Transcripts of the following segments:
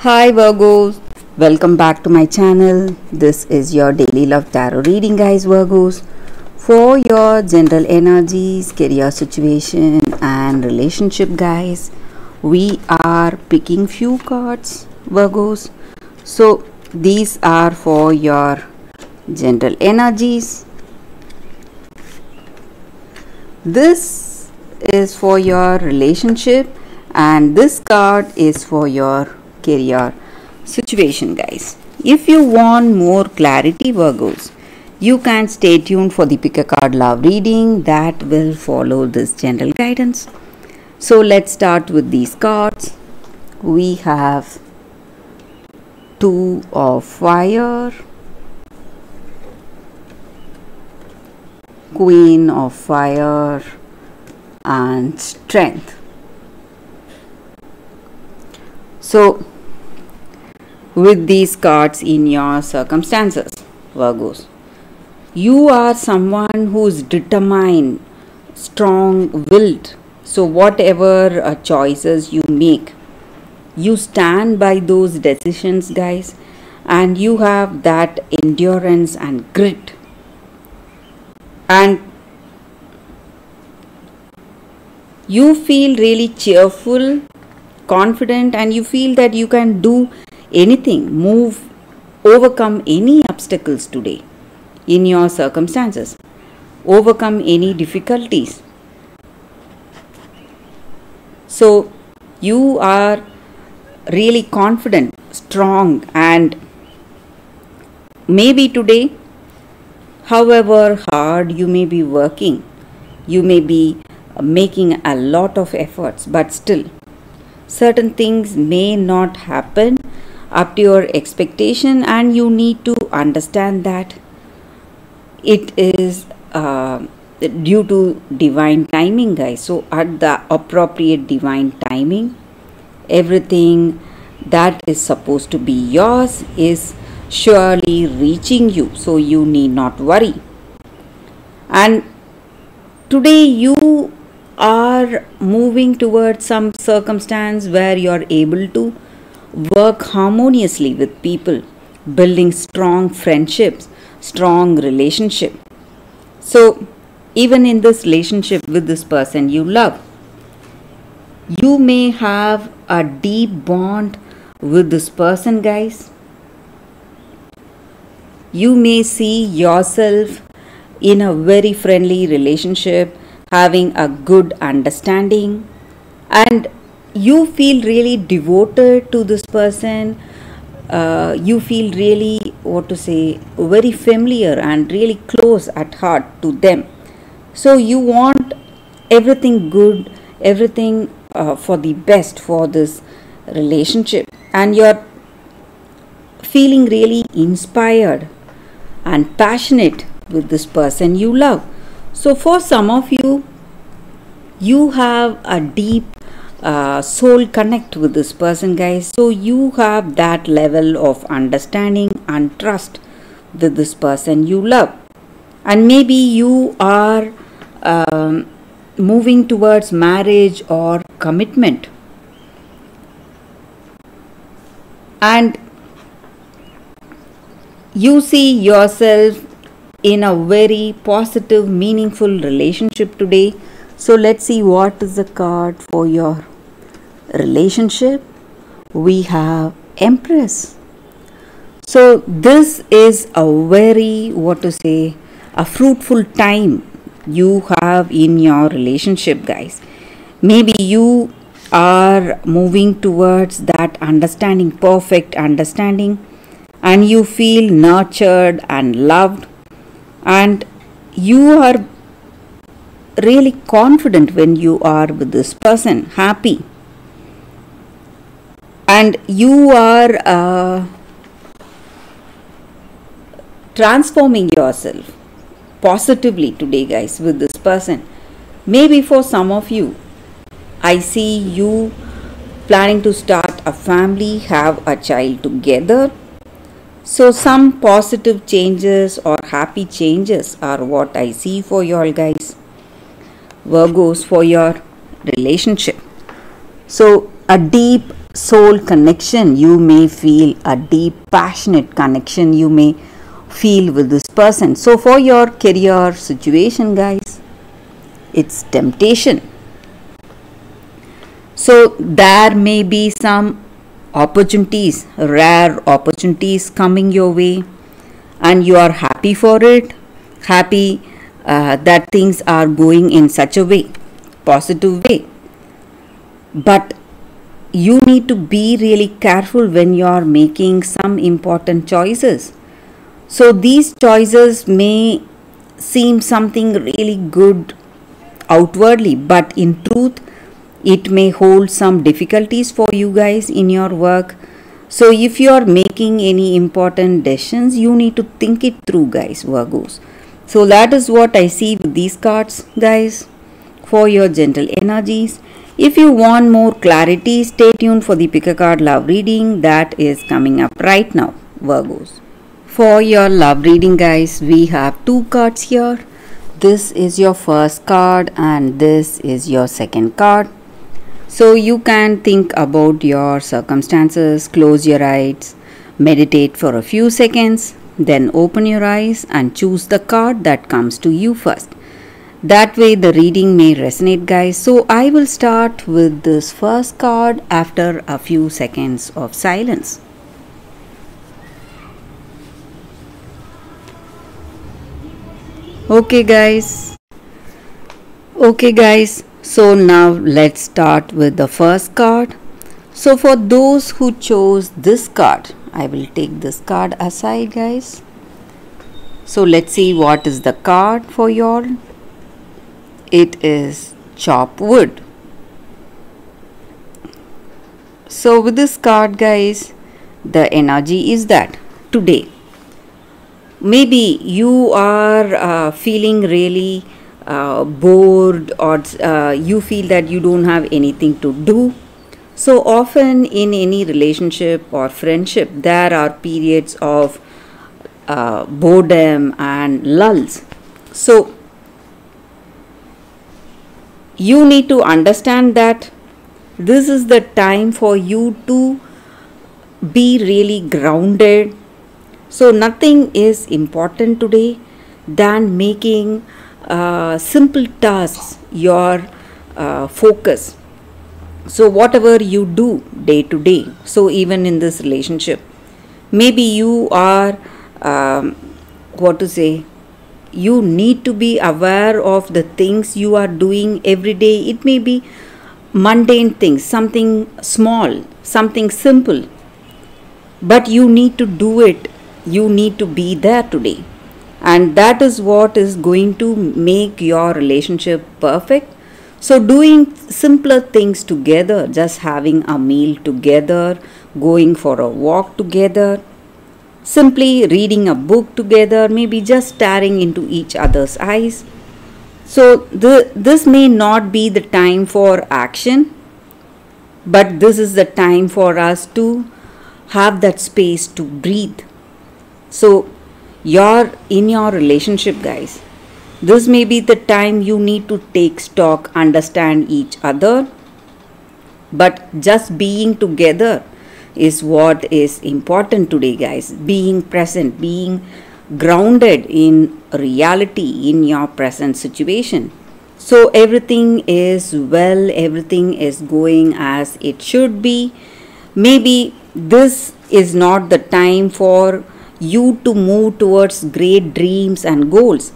Hi Virgos, welcome back to my channel. This is your daily love tarot reading, guys. Virgos, for your general energies, career situation and relationship, guys, we are picking few cards, Virgos. So these are for your general energies. This is for your relationship and this card is for your career situation, guys. If you want more clarity, Virgos, you can stay tuned for the pick a card love reading that will follow this general guidance. So let's start with these cards. We have Two of Fire, Queen of Fire and Strength. So with these cards in your circumstances, Virgos, you are someone who's determined, strong-willed. So whatever choices you make, you stand by those decisions, guys, and you have that endurance and grit. And you feel really cheerful, confident, and you feel that you can do anything, overcome any obstacles today in your circumstances, overcome any difficulties. So you are really confident, strong, and maybe today, however hard you may be working, you may be making a lot of efforts, but still certain things may not happen up to your expectation, and you need to understand that it is due to divine timing, guys. So at the appropriate divine timing, everything that is supposed to be yours is surely reaching you, so you need not worry. And today you are moving towards some circumstance where you are able to work harmoniously with people, building strong friendships, strong relationship. So even in this relationship with this person you love, you may have a deep bond with this person, guys. You may see yourself in a very friendly relationship, having a good understanding, and you feel really devoted to this person. You feel really, very familiar and really close at heart to them. So you want everything good, everything for the best for this relationship, and you're feeling really inspired and passionate with this person you love. So for some of you, you have a deep soul connect with this person, guys. So you have that level of understanding and trust with this person you love. And maybe you are moving towards marriage or commitment. And you see yourself in a very positive, meaningful relationship today. So let's see what is the card for your relationship. We have Empress. So this is a very, a fruitful time you have in your relationship, guys. Maybe you are moving towards that understanding, perfect understanding, and you feel nurtured and loved, and you are really confident when you are with this person, happy, and you are transforming yourself positively today, guys, with this person. Maybe for some of you, I see you planning to start a family, have a child together. So some positive changes or happy changes are what I see for you all, guys. Virgos, for your relationship. So a deep soul connection. You may feel a deep, passionate connection you may feel with this person. So, for your career situation, guys, it's temptation. So, there may be some opportunities, rare opportunities coming your way, and you are happy for it, happy that things are going in such a way, positive way. But you need to be really careful when you are making some important choices. So these choices may seem something really good outwardly, but in truth it may hold some difficulties for you guys in your work. So if you are making any important decisions, you need to think it through, guys, Virgos. So that is what I see with these cards, guys, for your gentle energies. If you want more clarity, stay tuned for the Pick a Card Love reading that is coming up right now, Virgos. For your love reading, guys, we have two cards here. This is your first card and this is your second card. So you can think about your circumstances, close your eyes, meditate for a few seconds, then open your eyes and choose the card that comes to you first. That way the reading may resonate, guys. So I will start with this first card after a few seconds of silence. Okay guys. So now let's start with the first card. So for those who chose this card, I will take this card aside, guys. So let's see what is the card for y'all. It is chop wood. So with this card, guys, the energy is that today maybe you are feeling really bored, or you feel that you don't have anything to do. So often in any relationship or friendship, there are periods of boredom and lulls. So you need to understand that this is the time for you to be really grounded. So nothing is important today than making simple tasks your focus. So whatever you do day to day, so even in this relationship, maybe you are you need to be aware of the things you are doing every day. It may be mundane things, something small, something simple, but you need to do it. You need to be there today, and that is what is going to make your relationship perfect. So doing simpler things together, just having a meal together, going for a walk together, simply reading a book together, maybe just staring into each other's eyes. So this may not be the time for action, but this is the time for us to have that space to breathe. So you're in your relationship, guys, this may be the time you need to take stock, understand each other, but just being together is what is important today, guys. Being present, being grounded in reality in your present situation. So everything is well, everything is going as it should be. Maybe this is not the time for you to move towards great dreams and goals,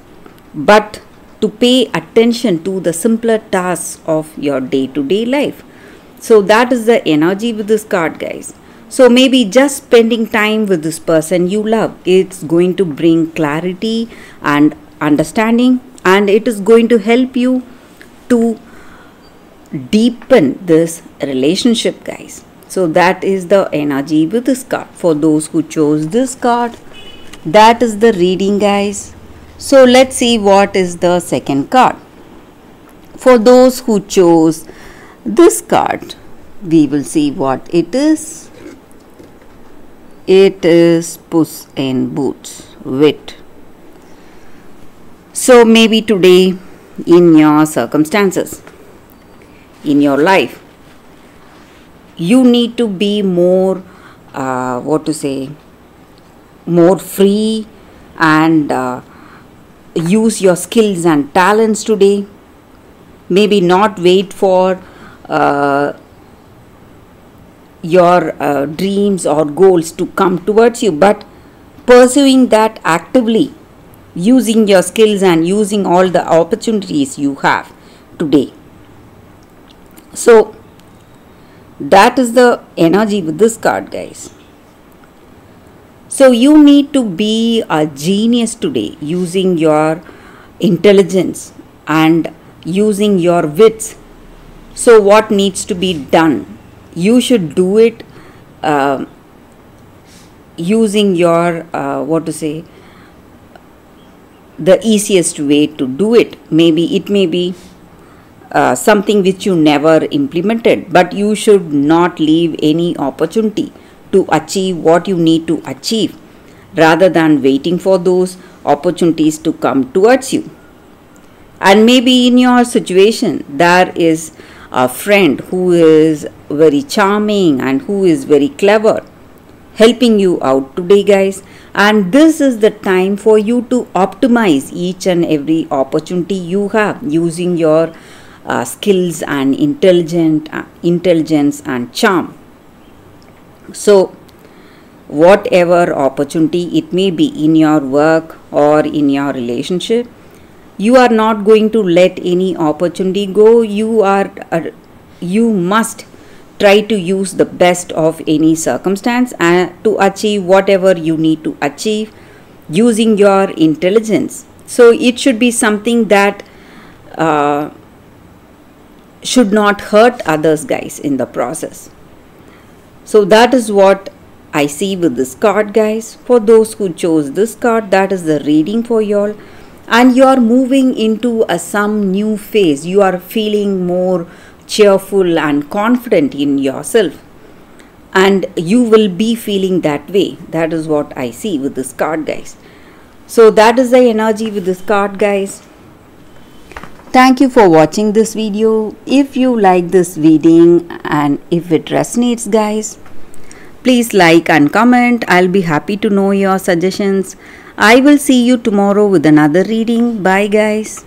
but to pay attention to the simpler tasks of your day-to-day life. So that is the energy with this card, guys. So maybe just spending time with this person you love, it's going to bring clarity and understanding, and it is going to help you to deepen this relationship, guys. So that is the energy with this card. For those who chose this card, that is the reading, guys. So let's see what is the second card. For those who chose this card, we will see what it is. It is Puss in Boots, wit. So maybe today in your circumstances, in your life, You need to be more, more free and use your skills and talents today. Maybe not wait for your dreams or goals to come towards you, but pursuing that actively, using your skills and using all the opportunities you have today. So that is the energy with this card, guys. So you need to be a genius today, using your intelligence and using your wits. So what needs to be done? You should do it using your the easiest way to do it. Maybe it may be something which you never implemented, but you should not leave any opportunity to achieve what you need to achieve, rather than waiting for those opportunities to come towards you. And maybe in your situation there is a friend who is very charming and who is very clever, helping you out today, guys. And this is the time for you to optimize each and every opportunity you have, using your skills and intelligence and charm. So whatever opportunity it may be in your work or in your relationship, you are not going to let any opportunity go. You must try to use the best of any circumstance and to achieve whatever you need to achieve using your intelligence. So it should be something that should not hurt others, guys, in the process. So that is what I see with this card, guys. For those who chose this card, that is the reading for y'all. And you are moving into some new phase. You are feeling more cheerful and confident in yourself, and you will be feeling that way. That is what I see with this card, guys. So that is the energy with this card, guys. Thank you for watching this video. If you like this reading and if it resonates, guys, please like and comment. I'll be happy to know your suggestions. I will see you tomorrow with another reading. Bye, guys.